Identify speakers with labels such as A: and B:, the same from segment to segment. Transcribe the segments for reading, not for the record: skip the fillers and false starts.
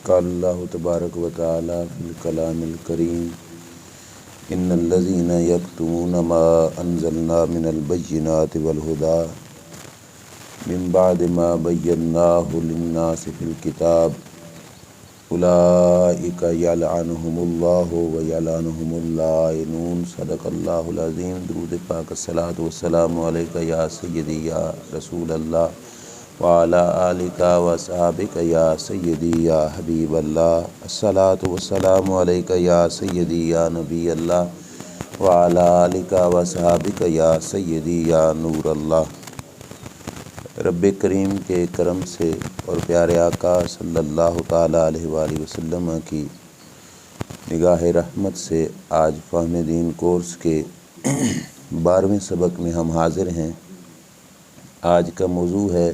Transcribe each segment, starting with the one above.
A: قال اللہ تبارک و تعالی فی الکلام الکریم ان الذین یکتمون ما انزلنا من البینات والہدی من بعد ما بیناہ للناس فی الکتاب اولئک یلعنہم اللہ ویلعنہم اللاعنون۔ صدق اللہ العظیم۔ درود پاک الصلاۃ والسلام علیک یا سیدی یا رسول اللہ وعلی آلک و صحابک یا سیدی یا حبیب اللہ۔ الصلاۃ والسلام علیک یا سیدی یا نبی اللہ وعلی آلک و صحابک یا سیدی یا نور اللہ۔ رب کریم کے کرم سے اور پیارے آقا صلی اللہ تعالیٰ علیہ وآلہ وسلم کی نگاہ رحمت سے آج فہم دین کورس کے 12ویں سبق میں ہم حاضر ہیں۔ آج کا موضوع ہے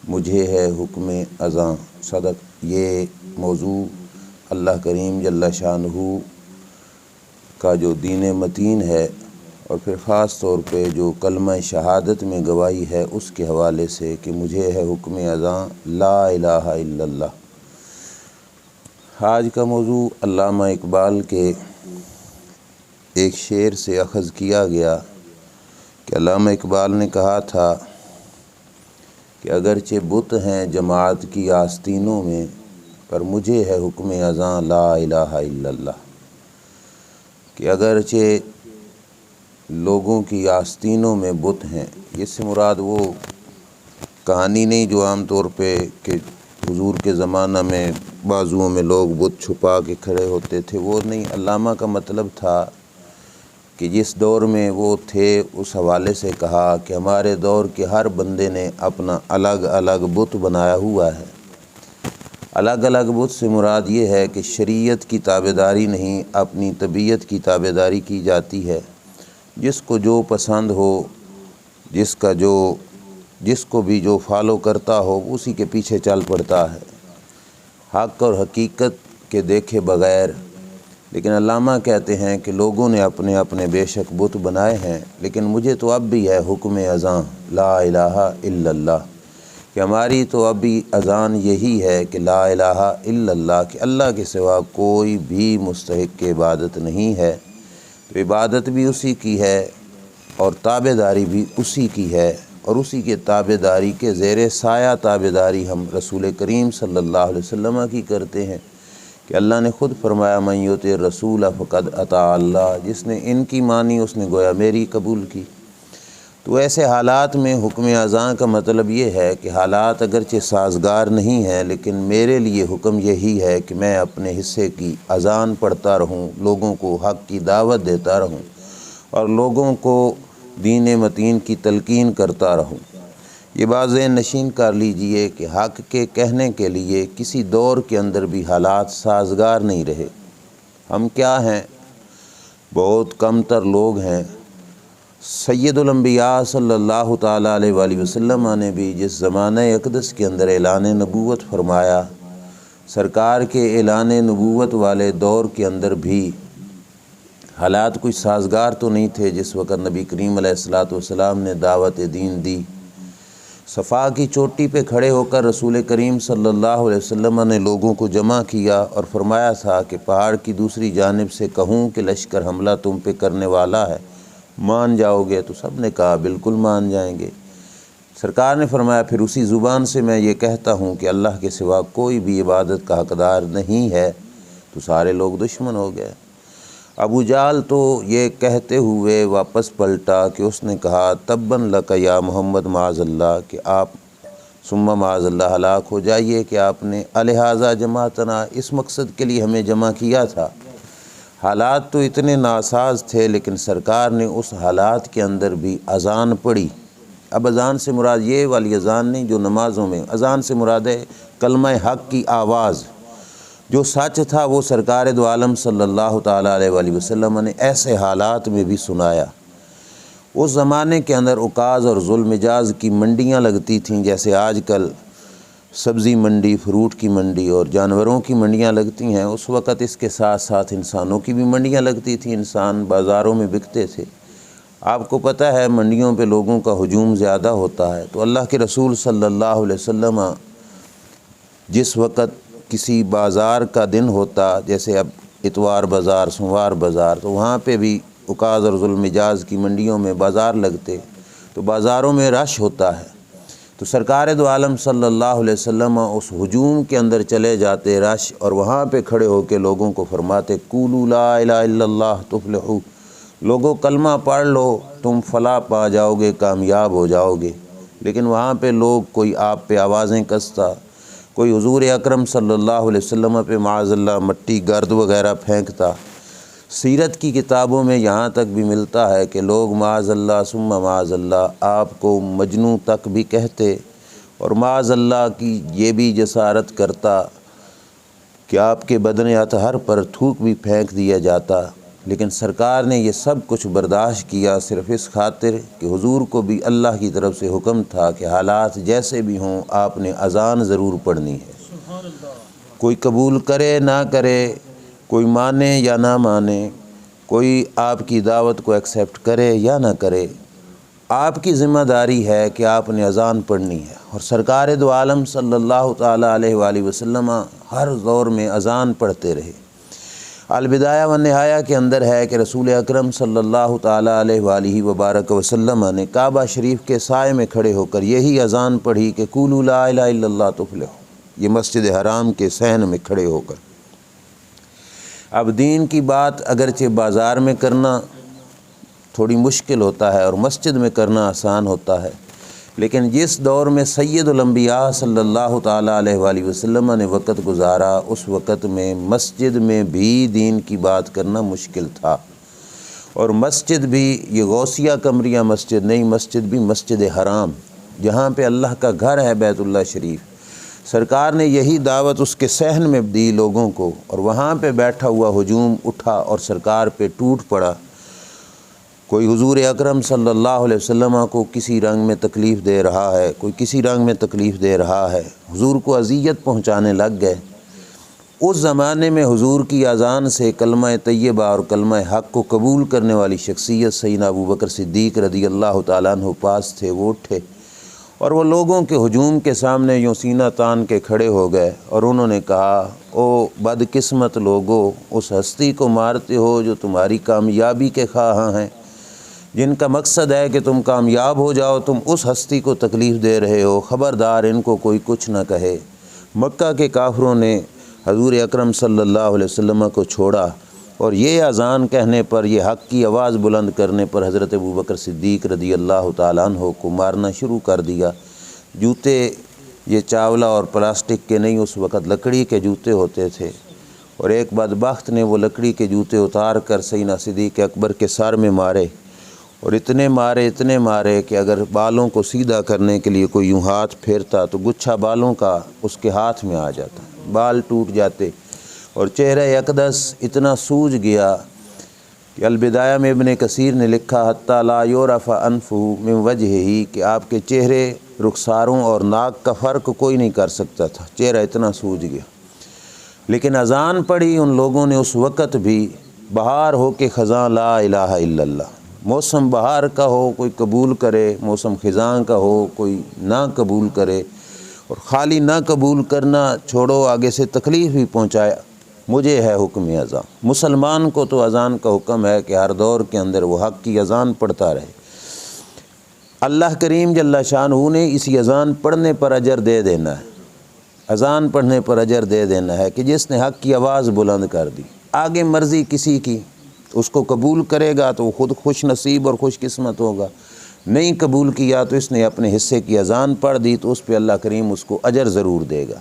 A: مجھے ہے حکم اذاں۔ صدق یہ موضوع اللہ کریم جل شانہ کا جو دین متین ہے اور پھر خاص طور پہ جو کلمہ شہادت میں گواہی ہے اس کے حوالے سے کہ مجھے ہے حکم اذاں لا الہ الا اللہ۔ آج کا موضوع علامہ اقبال کے ایک شعر سے اخذ کیا گیا کہ علامہ اقبال نے کہا تھا کہ اگرچہ بت ہیں جماعت کی آستینوں میں پر مجھے ہے حکم اذاں لا الہ الا اللہ۔ کہ اگرچہ لوگوں کی آستینوں میں بت ہیں، اس سے مراد وہ کہانی نہیں جو عام طور پہ کہ حضور کے زمانہ میں بازوؤں میں لوگ بت چھپا کے کھڑے ہوتے تھے، وہ نہیں۔ علامہ کا مطلب تھا کہ جس دور میں وہ تھے اس حوالے سے کہا کہ ہمارے دور کے ہر بندے نے اپنا الگ الگ بت بنایا ہوا ہے۔ الگ الگ بت سے مراد یہ ہے کہ شریعت کی تابعداری نہیں، اپنی طبیعت کی تابعداری کی جاتی ہے۔ جس کو جو پسند ہو، جس کو بھی جو فالو کرتا ہو اسی کے پیچھے چل پڑتا ہے، حق اور حقیقت کے دیکھے بغیر۔ لیکن علامہ کہتے ہیں کہ لوگوں نے اپنے اپنے بے شک بت بنائے ہیں، لیکن مجھے تو اب بھی ہے حکم اذاں لا الہ الا اللہ، کہ ہماری تو اب بھی اذان یہی ہے کہ لا الہ الا اللہ، کہ اللہ کے سوا کوئی بھی مستحق عبادت نہیں ہے۔ تو عبادت بھی اسی کی ہے اور تابعداری بھی اسی کی ہے، اور اسی کے تابعداری کے زیر سایہ تابعداری ہم رسول کریم صلی اللہ علیہ وسلم کی کرتے ہیں کہ اللہ نے خود فرمایا من یطع الرسول فقد اطاع اللہ، جس نے ان کی مانی اس نے گویا میری قبول کی۔ تو ایسے حالات میں حکم اذاں کا مطلب یہ ہے کہ حالات اگرچہ سازگار نہیں ہیں، لیکن میرے لیے حکم یہی ہے کہ میں اپنے حصے کی اذان پڑھتا رہوں، لوگوں کو حق کی دعوت دیتا رہوں اور لوگوں کو دین متین کی تلقین کرتا رہوں۔ یہ بات ذہن نشین کر لیجئے کہ حق کے کہنے کے لیے کسی دور کے اندر بھی حالات سازگار نہیں رہے۔ ہم کیا ہیں؟ بہت کم تر لوگ ہیں۔ سید الانبیاء صلی اللہ تعالیٰ علیہ وآلہ وسلم نے بھی جس زمانہ اقدس کے اندر اعلان نبوت فرمایا، سرکار کے اعلان نبوت والے دور کے اندر بھی حالات کوئی سازگار تو نہیں تھے۔ جس وقت نبی کریم علیہ الصلوۃ والسلام نے دعوت دین دی، صفا کی چوٹی پہ کھڑے ہو کر رسول کریم صلی اللہ علیہ وسلم نے لوگوں کو جمع کیا اور فرمایا تھا کہ پہاڑ کی دوسری جانب سے کہوں کہ لشکر حملہ تم پہ کرنے والا ہے، مان جاؤ گے؟ تو سب نے کہا بالکل مان جائیں گے۔ سرکار نے فرمایا پھر اسی زبان سے میں یہ کہتا ہوں کہ اللہ کے سوا کوئی بھی عبادت کا حقدار نہیں ہے، تو سارے لوگ دشمن ہو گئے۔ ابو جہل تو یہ کہتے ہوئے واپس پلٹا کہ اس نے کہا تباً لک یا محمد معاذ اللہ، کہ آپ ثم معاذ اللہ ہلاک ہو جائیے کہ آپ نے الہٰذا جماعتنا، اس مقصد کے لیے ہمیں جمع کیا تھا۔ حالات تو اتنے ناساز تھے، لیکن سرکار نے اس حالات کے اندر بھی اذان پڑھی۔ اب اذان سے مراد یہ والی اذان نہیں جو نمازوں میں، اذان سے مراد ہے کلمہ حق کی آواز۔ جو سچ تھا وہ سرکار دو عالم صلی اللہ تعالیٰ علیہ وآلہ وسلم نے ایسے حالات میں بھی سنایا۔ اس زمانے کے اندر عکاظ اور ذوالمجاز کی منڈیاں لگتی تھیں، جیسے آج کل سبزی منڈی، فروٹ کی منڈی اور جانوروں کی منڈیاں لگتی ہیں۔ اس وقت اس کے ساتھ ساتھ انسانوں کی بھی منڈیاں لگتی تھیں، انسان بازاروں میں بکتے تھے۔ آپ کو پتہ ہے منڈیوں پہ لوگوں کا ہجوم زیادہ ہوتا ہے، تو اللہ کے رسول صلی اللہ علیہ وسلم جس وقت کسی بازار کا دن ہوتا، جیسے اب اتوار بازار، سوموار بازار، تو وہاں پہ بھی عکاظ اور ذوالمجاز کی منڈیوں میں بازار لگتے، تو بازاروں میں رش ہوتا ہے، تو سرکار دو عالم صلی اللہ علیہ وسلم اس ہجوم کے اندر چلے جاتے رش، اور وہاں پہ کھڑے ہو کے لوگوں کو فرماتے قولوا لا الہ الا اللہ تفلحوا، لوگوں کلمہ پڑھ لو تم فلاح پا جاؤ گے، کامیاب ہو جاؤ گے۔ لیکن وہاں پہ لوگ کوئی آپ پہ آوازیں کستا، کوئی حضور اکرم صلی اللہ علیہ وسلم پہ معاذ اللہ مٹی گرد وغیرہ پھینکتا۔ سیرت کی کتابوں میں یہاں تک بھی ملتا ہے کہ لوگ معاذ اللہ ثم معاذ اللہ آپ کو مجنوں تک بھی کہتے، اور معاذ اللہ کی یہ بھی جسارت کرتا کہ آپ کے بدن اطہر پر تھوک بھی پھینک دیا جاتا۔ لیکن سرکار نے یہ سب کچھ برداشت کیا صرف اس خاطر کہ حضور کو بھی اللہ کی طرف سے حکم تھا کہ حالات جیسے بھی ہوں آپ نے اذان ضرور پڑھنی ہے، کوئی قبول کرے نہ کرے، کوئی مانے یا نہ مانے، کوئی آپ کی دعوت کو ایکسیپٹ کرے یا نہ کرے، آپ کی ذمہ داری ہے کہ آپ نے اذان پڑھنی ہے۔ اور سرکار دو عالم صلی اللہ تعالیٰ علیہ وآلہ وسلم ہر دور میں اذان پڑھتے رہے۔ البدایہ و نہایہ کے اندر ہے کہ رسول اکرم صلی اللہ تعالیٰ علیہ وآلہ وبارک وسلم نے کعبہ شریف کے سائے میں کھڑے ہو کر یہی اذان پڑھی کہ قولوا لا الہ الا اللہ تفلحوا، یہ مسجد حرام کے صحن میں کھڑے ہو کر۔ اب دین کی بات اگرچہ بازار میں کرنا تھوڑی مشکل ہوتا ہے اور مسجد میں کرنا آسان ہوتا ہے، لیکن جس دور میں سید الانبیاء صلی اللہ تعالیٰ علیہ وآلہ وسلم نے وقت گزارا، اس وقت میں مسجد میں بھی دین کی بات کرنا مشکل تھا، اور مسجد بھی یہ غوثیہ کمریہ مسجد نہیں، مسجد بھی مسجد حرام جہاں پہ اللہ کا گھر ہے بیت اللہ شریف، سرکار نے یہی دعوت اس کے صحن میں دی لوگوں کو، اور وہاں پہ بیٹھا ہوا ہجوم اٹھا اور سرکار پہ ٹوٹ پڑا۔ کوئی حضور اکرم صلی اللہ علیہ وسلم کو کسی رنگ میں تکلیف دے رہا ہے، کوئی کسی رنگ میں تکلیف دے رہا ہے، حضور کو اذیت پہنچانے لگ گئے۔ اس زمانے میں حضور کی اذان سے کلمہ طیبہ اور کلمہ حق کو قبول کرنے والی شخصیت سیدنا ابوبکر صدیق رضی اللہ تعالیٰ عنہ پاس تھے، وہ اٹھے اور وہ لوگوں کے ہجوم کے سامنے یوں سینہ تان کے کھڑے ہو گئے، اور انہوں نے کہا او بدقسمت لوگو، اس ہستی کو مارتے ہو جو تمہاری کامیابی کے خواہاں ہیں، جن کا مقصد ہے کہ تم کامیاب ہو جاؤ، تم اس ہستی کو تکلیف دے رہے ہو، خبردار ان کو کوئی کچھ نہ کہے۔ مکہ کے کافروں نے حضور اکرم صلی اللہ علیہ وسلم کو چھوڑا، اور یہ اذان کہنے پر، یہ حق کی آواز بلند کرنے پر حضرت ابوبکر صدیق رضی اللہ تعالیٰ عنہ کو مارنا شروع کر دیا۔ جوتے یہ چاولہ اور پلاسٹک کے نہیں، اس وقت لکڑی کے جوتے ہوتے تھے، اور ایک بدبخت نے وہ لکڑی کے جوتے اتار کر سیدنا صدیق اکبر کے سر میں مارے، اور اتنے مارے کہ اگر بالوں کو سیدھا کرنے کے لیے کوئی یوں ہاتھ پھیرتا تو گچھا بالوں کا اس کے ہاتھ میں آ جاتا، بال ٹوٹ جاتے، اور چہرہ اقدس اتنا سوج گیا کہ البدایہ میں ابن کثیر نے لکھا حتی لا یعرف انفہ من وجہہ، کہ آپ کے چہرے رخساروں اور ناک کا فرق کوئی نہیں کر سکتا تھا، چہرہ اتنا سوج گیا۔ لیکن اذان پڑھی ان لوگوں نے اس وقت بھی، بہار ہو کے خزاں لا الہ الا اللہ، موسم بہار کا ہو کوئی قبول کرے، موسم خزاں کا ہو کوئی نہ قبول کرے، اور خالی نہ قبول کرنا چھوڑو، آگے سے تکلیف بھی پہنچایا، مجھے ہے حکم اذان۔ مسلمان کو تو اذان کا حکم ہے کہ ہر دور کے اندر وہ حق کی اذان پڑھتا رہے۔ اللہ کریم جل شانہ نے اسی اذان پڑھنے پر اجر دے دینا ہے، اذان پڑھنے پر اجر دے دینا ہے کہ جس نے حق کی آواز بلند کر دی۔ آگے مرضی کسی کی، اس کو قبول کرے گا تو وہ خود خوش نصیب اور خوش قسمت ہوگا، نہیں قبول کیا تو اس نے اپنے حصے کی اذان پڑھ دی تو اس پہ اللہ کریم اس کو اجر ضرور دے گا۔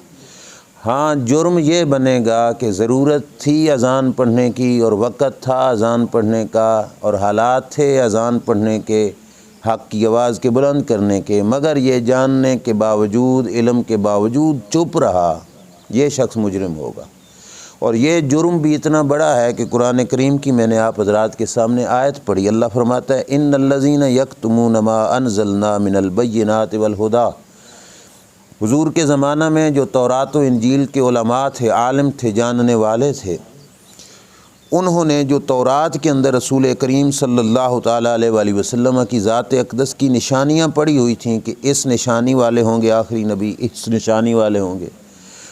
A: ہاں جرم یہ بنے گا کہ ضرورت تھی اذان پڑھنے کی اور وقت تھا اذان پڑھنے کا اور حالات تھے اذان پڑھنے کے، حق کی آواز کے بلند کرنے کے، مگر یہ جاننے کے باوجود، علم کے باوجود چپ رہا، یہ شخص مجرم ہوگا۔ اور یہ جرم بھی اتنا بڑا ہے کہ قرآن کریم کی میں نے آپ حضرات کے سامنے آیت پڑھی، اللہ فرماتا ہے ان الذین یکتمون ما انزلنا من البینات والہدی۔ حضور کے زمانہ میں جو تورات و انجیل کے علماء تھے، عالم تھے، جاننے والے تھے، انہوں نے جو تورات کے اندر رسول کریم صلی اللہ تعالیٰ علیہ وآلہ وسلم کی ذات اقدس کی نشانیاں پڑھی ہوئی تھیں کہ اس نشانی والے ہوں گے آخری نبی، اس نشانی والے ہوں گے،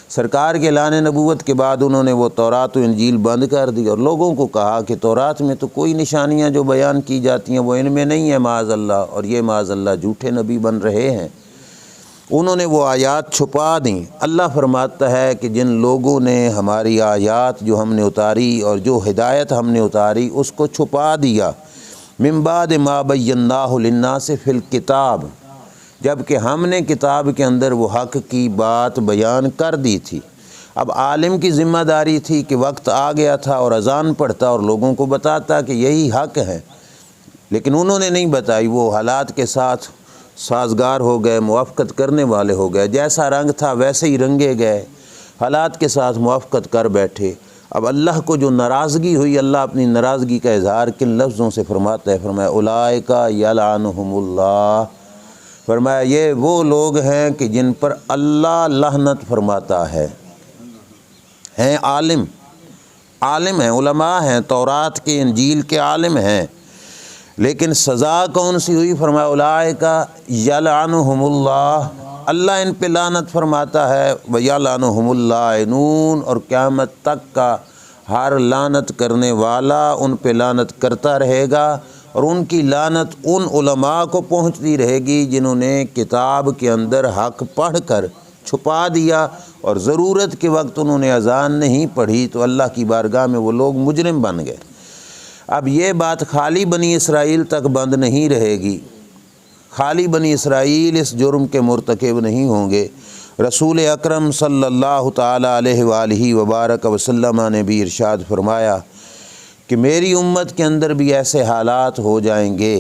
A: سرکار کے اعلان نبوت کے بعد انہوں نے وہ تورات و انجیل بند کر دی اور لوگوں کو کہا کہ تورات میں تو کوئی نشانیاں جو بیان کی جاتی ہیں وہ ان میں نہیں ہیں معاذ اللہ، اور یہ معاذ اللہ جھوٹے نبی بن رہے ہیں۔ انہوں نے وہ آیات چھپا دیں۔ اللہ فرماتا ہے کہ جن لوگوں نے ہماری آیات جو ہم نے اتاری اور جو ہدایت ہم نے اتاری اس کو چھپا دیا، من بعد ما بیناہ للناس فی الکتاب، جب کہ ہم نے کتاب کے اندر وہ حق کی بات بیان کر دی تھی۔ اب عالم کی ذمہ داری تھی کہ وقت آ گیا تھا اور اذان پڑھتا اور لوگوں کو بتاتا کہ یہی حق ہے، لیکن انہوں نے نہیں بتائی۔ وہ حالات کے ساتھ سازگار ہو گئے، موافقت کرنے والے ہو گئے، جیسا رنگ تھا ویسے ہی رنگے گئے، حالات کے ساتھ موافقت کر بیٹھے۔ اب اللہ کو جو ناراضگی ہوئی، اللہ اپنی ناراضگی کا اظہار کن لفظوں سے فرماتا ہے؟ فرمایا اولئک یلعنہم اللہ، فرمایا یہ وہ لوگ ہیں کہ جن پر اللہ لعنت فرماتا ہے۔ ہیں عالم ہیں، علماء ہیں، تورات کے انجیل کے عالم ہیں، لیکن سزا کون سی ہوئی؟ فرمایا اولئک یلعنہم اللہ، اللہ ان پہ لعنت فرماتا ہے، ویلعنہم اللاعنون، اور قیامت تک کا ہر لعنت کرنے والا ان پہ لعنت کرتا رہے گا، اور ان کی لعنت ان علماء کو پہنچتی رہے گی جنہوں نے کتاب کے اندر حق پڑھ کر چھپا دیا اور ضرورت کے وقت انہوں نے اذان نہیں پڑھی، تو اللہ کی بارگاہ میں وہ لوگ مجرم بن گئے۔ اب یہ بات خالی بنی اسرائیل تک بند نہیں رہے گی، خالی بنی اسرائیل اس جرم کے مرتکب نہیں ہوں گے۔ رسول اکرم صلی اللہ تعالی علیہ وآلہ وبارک وسلم نے بھی ارشاد فرمایا کہ میری امت کے اندر بھی ایسے حالات ہو جائیں گے۔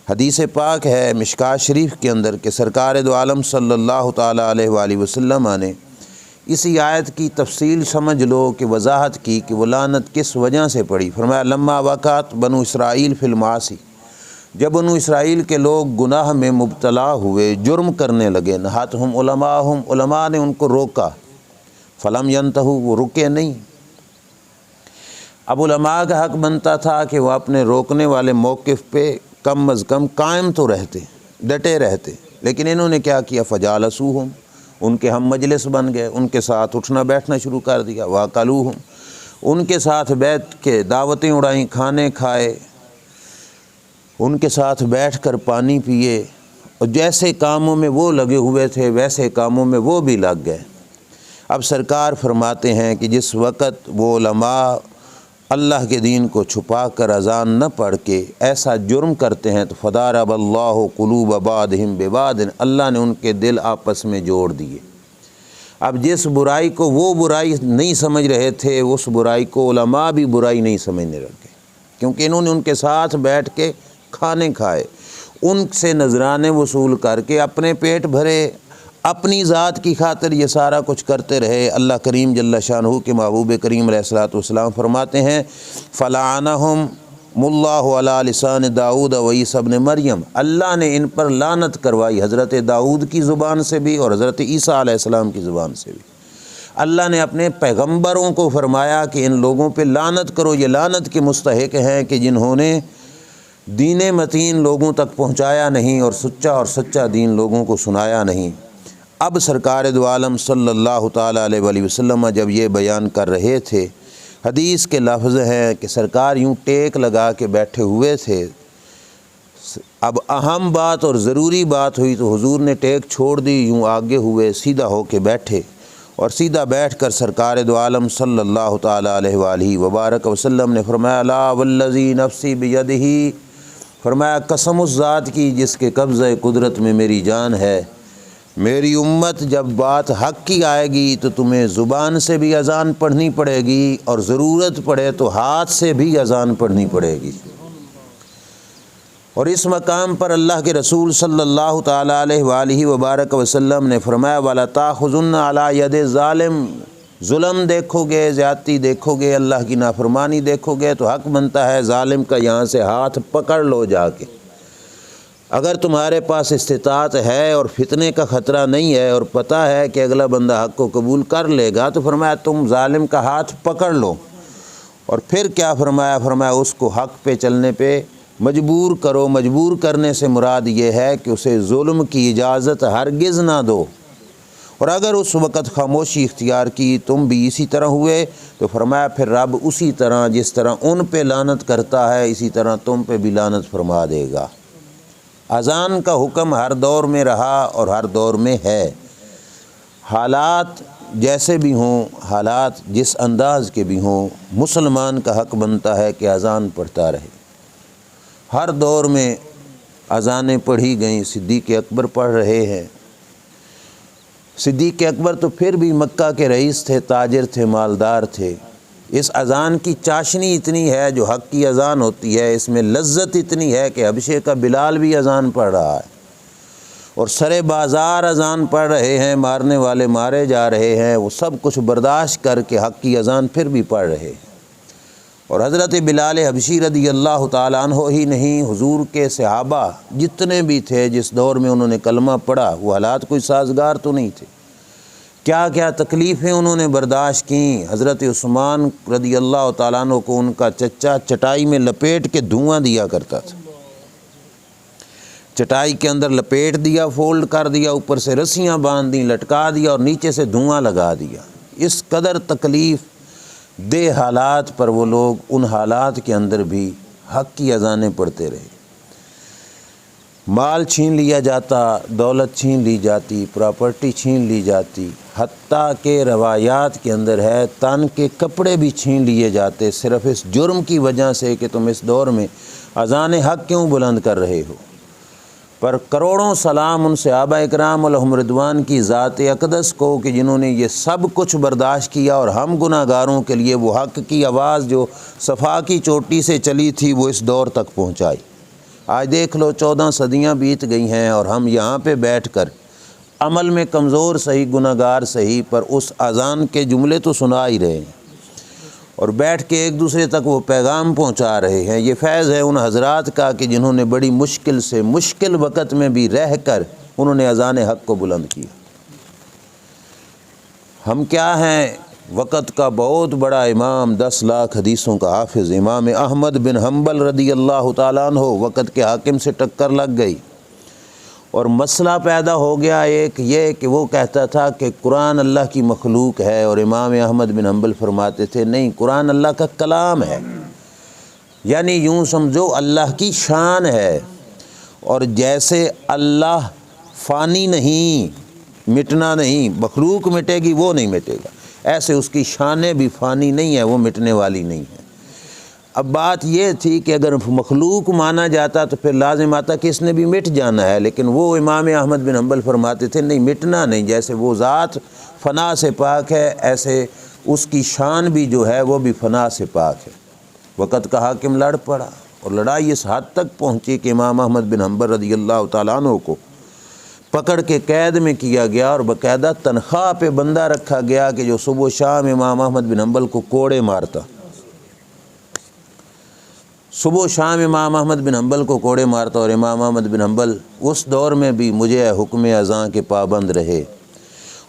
A: حدیث پاک ہے مشکوٰۃ شریف کے اندر کہ سرکار دو عالم صلی اللہ تعالی علیہ وآلہ وسلم نے اسی آیت کی تفصیل سمجھ لو کہ وضاحت کی کہ وہ لعنت کس وجہ سے پڑی۔ فرمایا لما وقعت بنو اسرائیل فی المعاصی، جب بنو اسرائیل کے لوگ گناہ میں مبتلا ہوئے، جرم کرنے لگے، نہتہم علماءہم، علماء نے ان کو روکا، فلم ینتہوا، وہ رکے نہیں۔ اب علماء کا حق بنتا تھا کہ وہ اپنے روکنے والے موقف پہ کم از کم قائم تو رہتے، ڈٹے رہتے، لیکن انہوں نے کیا کیا؟ فجالسوہم، ان کے ہم مجلس بن گئے، ان کے ساتھ اٹھنا بیٹھنا شروع کر دیا، واکلوہم، ان کے ساتھ بیٹھ کے دعوتیں اڑائیں، کھانے کھائے، ان کے ساتھ بیٹھ کر پانی پیے، اور جیسے کاموں میں وہ لگے ہوئے تھے ویسے کاموں میں وہ بھی لگ گئے۔ اب سرکار فرماتے ہیں کہ جس وقت وہ علماء اللہ کے دین کو چھپا کر اذان نہ پڑھ کے ایسا جرم کرتے ہیں تو فضارب اللہ قلوب بعضہم ببعض، اللہ نے ان کے دل آپس میں جوڑ دیے۔ اب جس برائی کو وہ برائی نہیں سمجھ رہے تھے، اس برائی کو علماء بھی برائی نہیں سمجھنے لگے، کیونکہ انہوں نے ان کے ساتھ بیٹھ کے کھانے کھائے، ان سے نذرانے وصول کر کے اپنے پیٹ بھرے، اپنی ذات کی خاطر یہ سارا کچھ کرتے رہے۔ اللہ کریم جل شانہ کے محبوب کریم علیہ الصلوۃ والسلام فرماتے ہیں فلعنہم اللہ علی لسان داؤد و عیسی ابن مریم، اللہ نے ان پر لعنت کروائی حضرت داؤد کی زبان سے بھی اور حضرت عیسیٰ علیہ السلام کی زبان سے بھی۔ اللہ نے اپنے پیغمبروں کو فرمایا کہ ان لوگوں پہ لعنت کرو، یہ لعنت کے مستحق ہیں کہ جنہوں نے دین متین لوگوں تک پہنچایا نہیں اور سچا دین لوگوں کو سنایا نہیں۔ اب سرکار دو عالم صلی اللہ تعالی علیہ وآلہ وسلم جب یہ بیان کر رہے تھے، حدیث کے لفظ ہیں کہ سرکار یوں ٹیک لگا کے بیٹھے ہوئے تھے۔ اب اہم بات اور ضروری بات ہوئی تو حضور نے ٹیک چھوڑ دی، یوں آگے ہوئے، سیدھا ہو کے بیٹھے، اور سیدھا بیٹھ کر سرکار دو عالم صلی اللہ تعالی علیہ وآلہ وبارک وسلم نے فرمایا لا والذی نفسی بیدہ، فرمایا قسم اس ذات کی جس کے قبضہ قدرت میں میری جان ہے، میری امت جب بات حق کی آئے گی تو تمہیں زبان سے بھی اذان پڑھنی پڑے گی اور ضرورت پڑے تو ہاتھ سے بھی اذان پڑھنی پڑے گی۔ اور اس مقام پر اللہ کے رسول صلی اللہ تعالی علیہ وآلہ وبارک وسلم نے فرمایا وَلَا تَأْخُذُنَّ عَلَىٰ يَدِ الظَّالِمِ، ظلم دیکھو گے، زیادتی دیکھو گے، اللہ کی نافرمانی دیکھو گے تو حق بنتا ہے ظالم کا یہاں سے ہاتھ پکڑ لو جا کے۔ اگر تمہارے پاس استطاعت ہے اور فتنے کا خطرہ نہیں ہے اور پتہ ہے کہ اگلا بندہ حق کو قبول کر لے گا تو فرمایا تم ظالم کا ہاتھ پکڑ لو، اور پھر کیا فرمایا؟ فرمایا اس کو حق پہ چلنے پہ مجبور کرو۔ مجبور کرنے سے مراد یہ ہے کہ اسے ظلم کی اجازت ہرگز نہ دو، اور اگر اس وقت خاموشی اختیار کی تم بھی اسی طرح ہوئے تو فرمایا پھر رب اسی طرح جس طرح ان پہ لعنت کرتا ہے اسی طرح تم پہ بھی لعنت فرما دے گا۔ اذان کا حکم ہر دور میں رہا اور ہر دور میں ہے، حالات جیسے بھی ہوں، حالات جس انداز کے بھی ہوں، مسلمان کا حق بنتا ہے کہ اذان پڑھتا رہے۔ ہر دور میں اذانیں پڑھی گئیں، صدیق اکبر پڑھ رہے ہیں۔ صدیق اکبر تو پھر بھی مکہ کے رئیس تھے، تاجر تھے، مالدار تھے۔ اس اذان کی چاشنی اتنی ہے جو حق کی اذان ہوتی ہے، اس میں لذت اتنی ہے کہ حبشے کا بلال بھی اذان پڑھ رہا ہے اور سرے بازار اذان پڑھ رہے ہیں، مارنے والے مارے جا رہے ہیں، وہ سب کچھ برداشت کر کے حق کی اذان پھر بھی پڑھ رہے ہیں۔ اور حضرت بلال حبشی رضی اللہ تعالیٰ عنہ ہی نہیں، حضور کے صحابہ جتنے بھی تھے جس دور میں انہوں نے کلمہ پڑھا وہ حالات کوئی سازگار تو نہیں تھے، کیا کیا تکلیفیں انہوں نے برداشت کیں۔ حضرت عثمان رضی اللہ تعالیٰ عنہ کو ان کا چچا چٹائی میں لپیٹ کے دھواں دیا کرتا تھا، چٹائی کے اندر لپیٹ دیا، فولڈ کر دیا، اوپر سے رسیاں باندھ دیں، لٹکا دیا اور نیچے سے دھواں لگا دیا۔ اس قدر تکلیف دہ حالات پر وہ لوگ ان حالات کے اندر بھی حق کی اذانیں پڑھتے رہے۔ مال چھین لیا جاتا، دولت چھین لی جاتی، پراپرٹی چھین لی جاتی، حتیٰ کہ روایات کے اندر ہے تن کے کپڑے بھی چھین لیے جاتے، صرف اس جرم کی وجہ سے کہ تم اس دور میں اذان حق کیوں بلند کر رہے ہو۔ پر کروڑوں سلام ان صحابہ اکرام علیہم رضوان کی ذات اقدس کو کہ جنہوں نے یہ سب کچھ برداشت کیا اور ہم گناہ گاروں کے لیے وہ حق کی آواز جو صفا کی چوٹی سے چلی تھی وہ اس دور تک پہنچائی۔ آج دیکھ لو 14 صدیاں بیت گئی ہیں اور ہم یہاں پہ بیٹھ کر عمل میں کمزور صحیح، گناہ گار صحیح، پر اس اذان کے جملے تو سنا ہی رہے ہیں اور بیٹھ کے ایک دوسرے تک وہ پیغام پہنچا رہے ہیں۔ یہ فیض ہے ان حضرات کا کہ جنہوں نے بڑی مشکل سے مشکل وقت میں بھی رہ کر انہوں نے اذان حق کو بلند کیا۔ ہم کیا ہیں؟ وقت کا بہت بڑا امام، 10 لاکھ حدیثوں کا حافظ امام احمد بن حنبل رضی اللہ تعالیٰ عنہ وقت کے حاکم سے ٹکر لگ گئی اور مسئلہ پیدا ہو گیا ایک یہ کہ وہ کہتا تھا کہ قرآن اللہ کی مخلوق ہے اور امام احمد بن حنبل فرماتے تھے نہیں، قرآن اللہ کا کلام ہے، یعنی یوں سمجھو اللہ کی شان ہے، اور جیسے اللہ فانی نہیں، مٹنا نہیں، مخلوق مٹے گی وہ نہیں مٹے گا، ایسے اس کی شانیں بھی فانی نہیں ہے، وہ مٹنے والی نہیں ہے۔ اب بات یہ تھی کہ اگر مخلوق مانا جاتا تو پھر لازم آتا کہ اس نے بھی مٹ جانا ہے، لیکن وہ امام احمد بن حنبل فرماتے تھے نہیں، مٹنا نہیں، جیسے وہ ذات فنا سے پاک ہے ایسے اس کی شان بھی جو ہے وہ بھی فنا سے پاک ہے۔ وقت کا حاکم لڑ پڑا اور لڑائی اس حد تک پہنچی کہ امام احمد بن حنبل رضی اللہ تعالیٰ عنہ کو پکڑ کے قید میں کیا گیا اور باقاعدہ تنخواہ پہ بندہ رکھا گیا کہ جو صبح و شام امام احمد بن حنبل کو کوڑے مارتا، صبح و شام امام احمد بن حنبل کو کوڑے مارتا، اور امام احمد بن حنبل اس دور میں بھی مجھے حکم اذان کے پابند رہے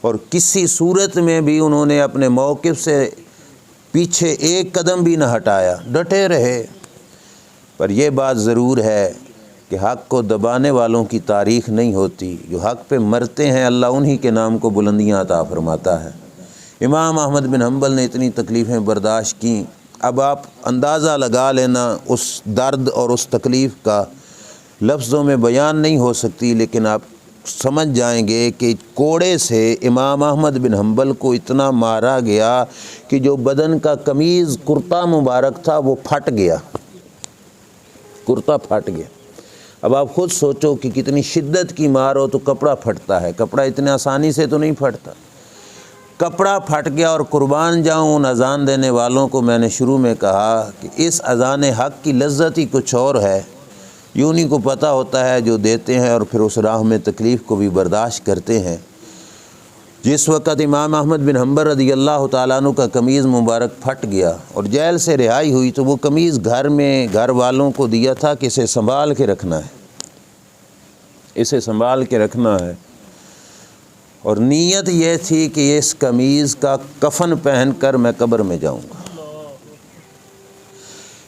A: اور کسی صورت میں بھی انہوں نے اپنے موقف سے پیچھے ایک قدم بھی نہ ہٹایا، ڈٹے رہے۔ پر یہ بات ضرور ہے کہ حق کو دبانے والوں کی تاریخ نہیں ہوتی، جو حق پہ مرتے ہیں اللہ انہی کے نام کو بلندیاں عطا فرماتا ہے۔ امام احمد بن حنبل نے اتنی تکلیفیں برداشت کیں، اب آپ اندازہ لگا لینا اس درد اور اس تکلیف کا لفظوں میں بیان نہیں ہو سکتی، لیکن آپ سمجھ جائیں گے کہ کوڑے سے امام احمد بن حنبل کو اتنا مارا گیا کہ جو بدن کا قمیض کرتا مبارک تھا وہ پھٹ گیا، کرتا پھٹ گیا۔ اب آپ خود سوچو کہ کتنی شدت کی مار ہو تو کپڑا پھٹتا ہے، کپڑا اتنے آسانی سے تو نہیں پھٹتا، کپڑا پھٹ گیا۔ اور قربان جاؤں ان اذان دینے والوں کو، میں نے شروع میں کہا کہ اس اذان حق کی لذت ہی کچھ اور ہے، یوں نہیں کو پتہ ہوتا ہے جو دیتے ہیں اور پھر اس راہ میں تکلیف کو بھی برداشت کرتے ہیں۔ جس وقت امام احمد بن حنبل رضی اللہ تعالیٰ عنہ کا قمیض مبارک پھٹ گیا اور جیل سے رہائی ہوئی تو وہ قمیض گھر میں گھر والوں کو دیا تھا کہ اسے سنبھال کے رکھنا ہے، اسے سنبھال کے رکھنا ہے، اور نیت یہ تھی کہ اس قمیض کا کفن پہن کر میں قبر میں جاؤں گا۔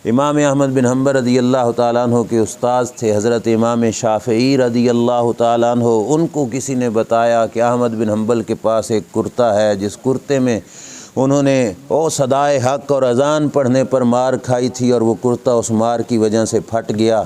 A: امام احمد بن حنبل رضی اللہ تعالیٰ عنہ کے استاذ تھے حضرت امام شافعی رضی اللہ تعالیٰ عنہ، ان کو کسی نے بتایا کہ احمد بن حنبل کے پاس ایک کرتا ہے جس کرتے میں انہوں نے صدائے حق اور اذان پڑھنے پر مار کھائی تھی، اور وہ کرتا اس مار کی وجہ سے پھٹ گیا،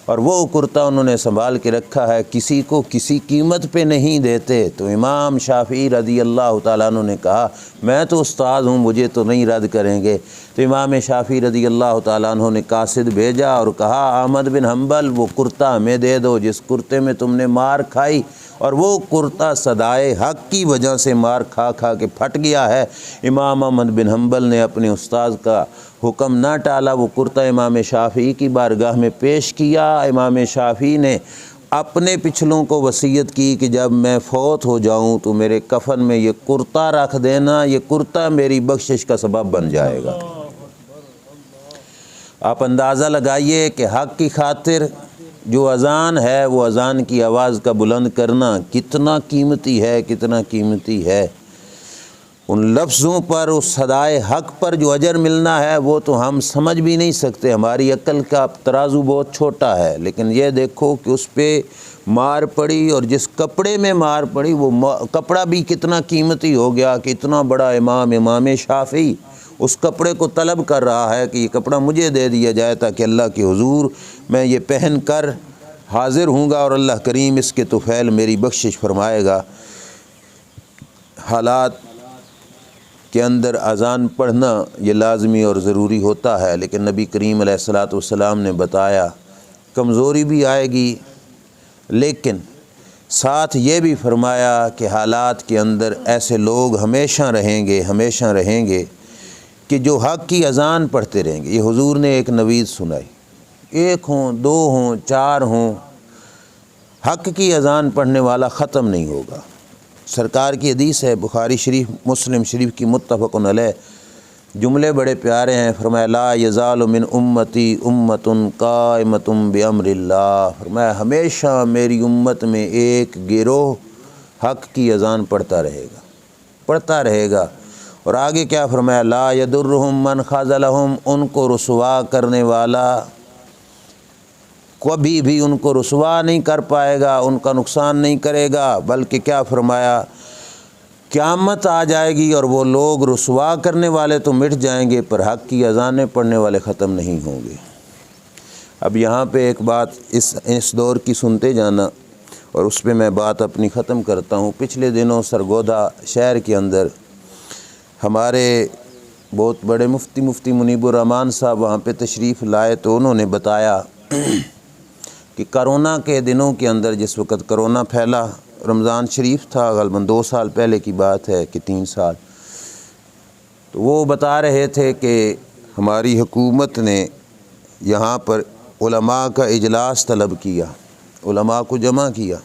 A: اور وہ کرتا انہوں نے سنبھال کے رکھا ہے، کسی کو کسی قیمت پہ نہیں دیتے۔ تو امام شافعی رضی اللہ تعالیٰ عنہ نے کہا میں تو استاد ہوں، مجھے تو نہیں رد کریں گے۔ تو امام شافعی رضی اللہ تعالیٰ عنہ نے قاصد بھیجا اور کہا احمد بن حنبل وہ کرتا ہمیں دے دو جس کرتے میں تم نے مار کھائی، اور وہ کرتا صدائے حق کی وجہ سے مار کھا کھا کے پھٹ گیا ہے۔ امام احمد بن حنبل نے اپنے استاد کا حکم نہ ٹالا، وہ کرتا امام شافعی کی بارگاہ میں پیش کیا۔ امام شافعی نے اپنے پچھلوں کو وصیت کی کہ جب میں فوت ہو جاؤں تو میرے کفن میں یہ کرتا رکھ دینا، یہ کرتا میری بخشش کا سبب بن جائے گا۔ آپ اندازہ لگائیے کہ حق کی خاطر جو اذان ہے، وہ اذان کی آواز کا بلند کرنا کتنا قیمتی ہے، کتنا قیمتی ہے۔ ان لفظوں پر، اس صدائے حق پر جو اجر ملنا ہے وہ تو ہم سمجھ بھی نہیں سکتے، ہماری عقل کا ترازو بہت چھوٹا ہے۔ لیکن یہ دیکھو کہ اس پہ مار پڑی، اور جس کپڑے میں مار پڑی وہ کپڑا بھی کتنا قیمتی ہو گیا کہ اتنا بڑا امام شافعی اس کپڑے کو طلب کر رہا ہے کہ یہ کپڑا مجھے دے دیا جائے تاکہ اللہ کے حضور میں یہ پہن کر حاضر ہوں گا اور اللہ کریم اس کے طفیل میری بخشش فرمائے گا۔ حالات کے اندر اذان پڑھنا یہ لازمی اور ضروری ہوتا ہے، لیکن نبی کریم علیہ الصلاۃ والسلام نے بتایا کمزوری بھی آئے گی، لیکن ساتھ یہ بھی فرمایا کہ حالات کے اندر ایسے لوگ ہمیشہ رہیں گے کہ جو حق کی اذان پڑھتے رہیں گے۔ یہ حضور نے ایک نوید سنائی، ایک ہوں، دو ہوں، چار ہوں، حق کی اذان پڑھنے والا ختم نہیں ہوگا۔ سرکار کی حدیث ہے، بخاری شریف مسلم شریف کی متفق علیہ، جملے بڑے پیارے ہیں۔ فرمایا لا یزال من امتی امت قائمۃ بامر اللہ، فرمایا ہمیشہ میری امت میں ایک گروہ حق کی اذان پڑھتا رہے گا۔ اور آگے کیا فرمایا لا یضرہم من خذلہم، ان کو رسوا کرنے والا کبھی بھی ان کو رسوا نہیں کر پائے گا، ان کا نقصان نہیں کرے گا، بلکہ کیا فرمایا قیامت آ جائے گی اور وہ لوگ رسوا کرنے والے تو مٹ جائیں گے پر حق کی اذانیں پڑھنے والے ختم نہیں ہوں گے۔ اب یہاں پہ ایک بات اس دور کی سنتے جانا، اور اس پہ میں بات اپنی ختم کرتا ہوں۔ پچھلے دنوں سرگودا شہر کے اندر ہمارے بہت بڑے مفتی منیب الرحمان صاحب وہاں پہ تشریف لائے، تو انہوں نے بتایا کہ کرونا کے دنوں کے اندر، جس وقت کرونا پھیلا، رمضان شریف تھا، غالباً 2 سال پہلے کی بات ہے کہ 3 سال، تو وہ بتا رہے تھے کہ ہماری حکومت نے یہاں پر علماء کا اجلاس طلب کیا، علماء کو جمع کیا،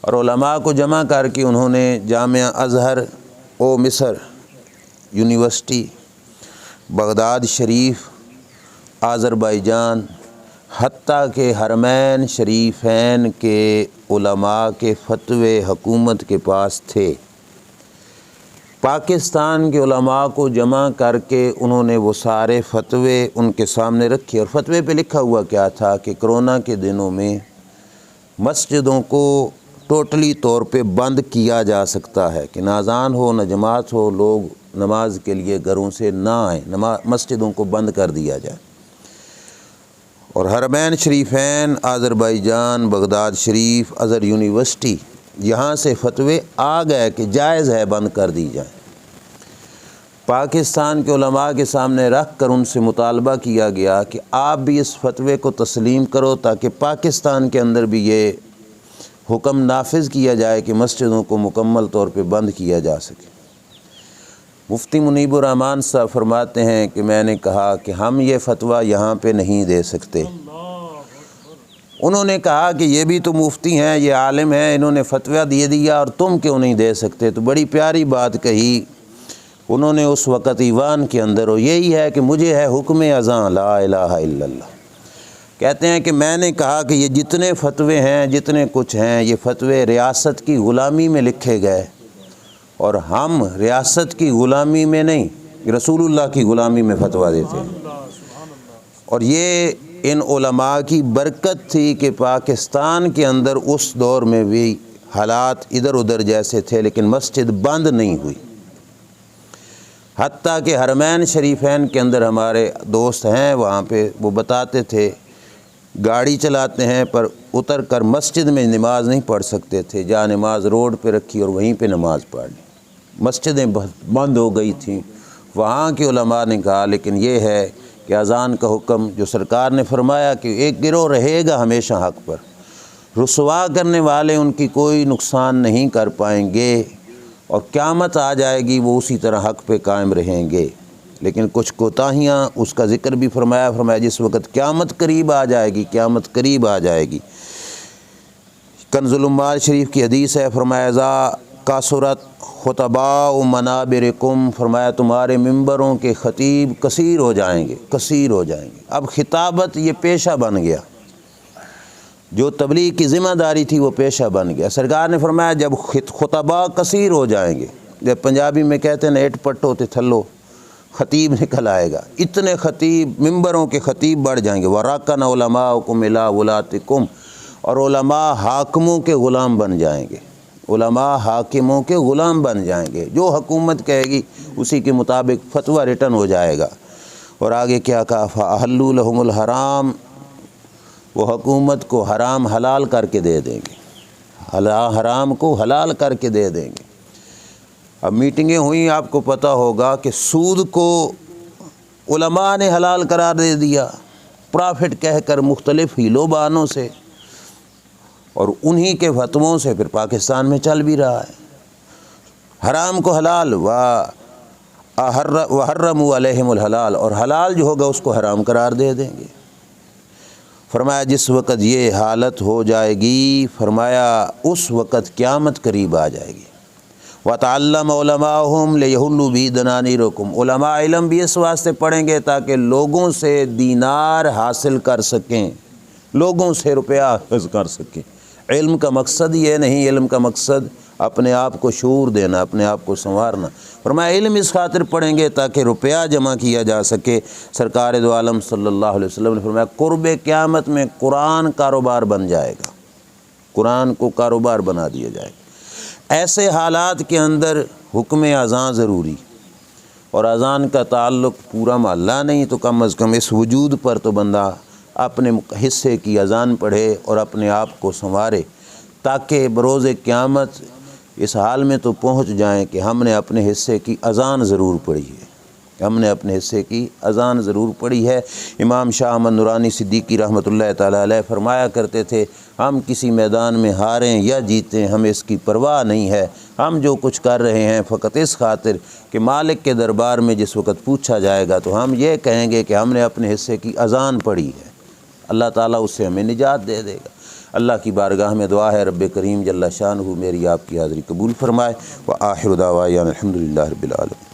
A: اور علماء کو جمع کر کے انہوں نے جامعہ ازہر مصر یونیورسٹی، بغداد شریف، آذربائیجان، حتیٰ کہ حرمین شریفین کے علماء کے فتوے حکومت کے پاس تھے، پاکستان کے علماء کو جمع کر کے انہوں نے وہ سارے فتوے ان کے سامنے رکھے، اور فتوے پہ لکھا ہوا کیا تھا کہ کرونا کے دنوں میں مسجدوں کو ٹوٹلی طور پہ بند کیا جا سکتا ہے، کہ نہ اذان ہو نہ جماعت ہو، لوگ نماز کے لیے گھروں سے نہ آئیں، مسجدوں کو بند کر دیا جائے۔ اور حرمین شریفین، آذربائیجان، بغداد شریف، ازہر یونیورسٹی، یہاں سے فتوے آ گئے کہ جائز ہے بند کر دی جائیں۔ پاکستان کے علماء کے سامنے رکھ کر ان سے مطالبہ کیا گیا کہ آپ بھی اس فتوے کو تسلیم کرو تاکہ پاکستان کے اندر بھی یہ حکم نافذ کیا جائے کہ مسجدوں کو مکمل طور پہ بند کیا جا سکے۔ مفتی منیب الرحمان صاحب فرماتے ہیں کہ میں نے کہا کہ ہم یہ فتویٰ یہاں پہ نہیں دے سکتے۔ انہوں نے کہا کہ یہ بھی تو مفتی ہیں، یہ عالم ہیں، انہوں نے فتویٰ دے دیا اور تم کیوں نہیں دے سکتے؟ تو بڑی پیاری بات کہی انہوں نے اس وقت ایوان کے اندر، اور یہی ہے کہ مجھے ہے حکم اذان لا الہ الا اللہ۔ کہتے ہیں کہ میں نے کہا کہ یہ جتنے فتوے ہیں، جتنے کچھ ہیں، یہ فتوے ریاست کی غلامی میں لکھے گئے، اور ہم ریاست کی غلامی میں نہیں، رسول اللہ کی غلامی میں فتویٰ دیتے ہیں۔ اور یہ ان علماء کی برکت تھی کہ پاکستان کے اندر اس دور میں بھی حالات ادھر ادھر جیسے تھے لیکن مسجد بند نہیں ہوئی، حتیٰ کہ حرمین شریفین کے اندر ہمارے دوست ہیں وہاں پہ وہ بتاتے تھے گاڑی چلاتے ہیں پر اتر کر مسجد میں نماز نہیں پڑھ سکتے تھے، جہاں نماز روڈ پہ رکھی اور وہیں پہ نماز پڑھ لی، مسجدیں بند ہو گئی تھیں۔ وہاں کے علماء نے کہا لیکن یہ ہے کہ اذان کا حکم جو سرکار نے فرمایا کہ ایک گروہ رہے گا ہمیشہ حق پر، رسوا کرنے والے ان کی کوئی نقصان نہیں کر پائیں گے، اور قیامت آ جائے گی وہ اسی طرح حق پہ قائم رہیں گے، لیکن کچھ کوتاہیاں اس کا ذکر بھی فرمایا جس وقت قیامت قریب آ جائے گی، قیامت قریب آ جائے گی۔ کنز العمال شریف کی حدیث ہے، فرمایا ذا کثرت خطباء منابرکم، فرمایا تمہارے ممبروں کے خطیب کثیر ہو جائیں گے، کثیر ہو جائیں گے۔ اب خطابت یہ پیشہ بن گیا، جو تبلیغ کی ذمہ داری تھی وہ پیشہ بن گیا۔ سرکار نے فرمایا جب خطباء کثیر ہو جائیں گے، جب پنجابی میں کہتے ہیں نا ایٹ پٹو تے تھلو، خطیب نکل آئے گا، اتنے خطیب ممبروں کے خطیب بڑھ جائیں گے، وَرَكَنَ عُلَمَاؤُكُمْ إِلَىٰ وُلَاتِكُمْ، اور علماء حاکموں کے غلام بن جائیں گے، علماء حاکموں کے غلام بن جائیں گے، جو حکومت کہے گی اسی کے مطابق فتویٰ ریٹن ہو جائے گا۔ اور آگے کیا کہا، فَأَحَلُّوا لَهُمُ الْحَرَامَ، وہ حکومت کو حرام حلال کر کے دے دیں گے، حرام کو حلال کر کے دے دیں گے۔ اب میٹنگیں ہوئیں، آپ کو پتہ ہوگا کہ سود کو علماء نے حلال قرار دے دیا، پرافٹ کہہ کر مختلف ہیلو بہانوں سے، اور انہی کے فتووں سے پھر پاکستان میں چل بھی رہا ہے۔ حرام کو حلال وحرموا علیہم الحلال، اور حلال جو ہوگا اس کو حرام قرار دے دیں گے۔ فرمایا جس وقت یہ حالت ہو جائے گی، فرمایا اس وقت قیامت قریب آ جائے گی۔ وَتَعَلَّمَ عُلَمَاؤُهُمْ لِيَحُلُّوا بِهِ دَنَانِيرَكُمْ، علماء علم بھی اس واسطے پڑھیں گے تاکہ لوگوں سے دینار حاصل کر سکیں، لوگوں سے روپیہ حاصل کر سکیں۔ علم کا مقصد یہ نہیں، علم کا مقصد اپنے آپ کو شعور دینا، اپنے آپ کو سنوارنا۔ فرمایا علم اس خاطر پڑھیں گے تاکہ روپیہ جمع کیا جا سکے۔ سرکار دو عالم صلی اللہ علیہ وسلم نے فرمایا قرب قیامت میں قرآن کاروبار بن جائے گا، قرآن کو کاروبار بنا دیا جائے گا۔ ایسے حالات کے اندر حکم اذان ضروری، اور اذان کا تعلق پورا محلہ نہیں تو کم از کم اس وجود پر تو بندہ اپنے حصے کی اذان پڑھے اور اپنے آپ کو سنوارے، تاکہ بروز قیامت اس حال میں تو پہنچ جائیں کہ ہم نے اپنے حصے کی اذان ضرور پڑھی ہے، ہم نے اپنے حصے کی اذان ضرور پڑھی ہے۔ امام شاہ احمد نورانی صدیقی رحمۃ اللہ تعالیٰ علیہ فرمایا کرتے تھے ہم کسی میدان میں ہاریں یا جیتیں ہمیں اس کی پرواہ نہیں ہے، ہم جو کچھ کر رہے ہیں فقط اس خاطر کہ مالک کے دربار میں جس وقت پوچھا جائے گا تو ہم یہ کہیں گے کہ ہم نے اپنے حصے کی اذان پڑھی ہے، اللہ تعالیٰ اس سے ہمیں نجات دے دے گا۔ اللہ کی بارگاہ میں دعا ہے رب کریم جل شانہ میری آپ کی حاضری قبول فرمائے۔ وآخر دعوانا الحمدللہ رب العالمین۔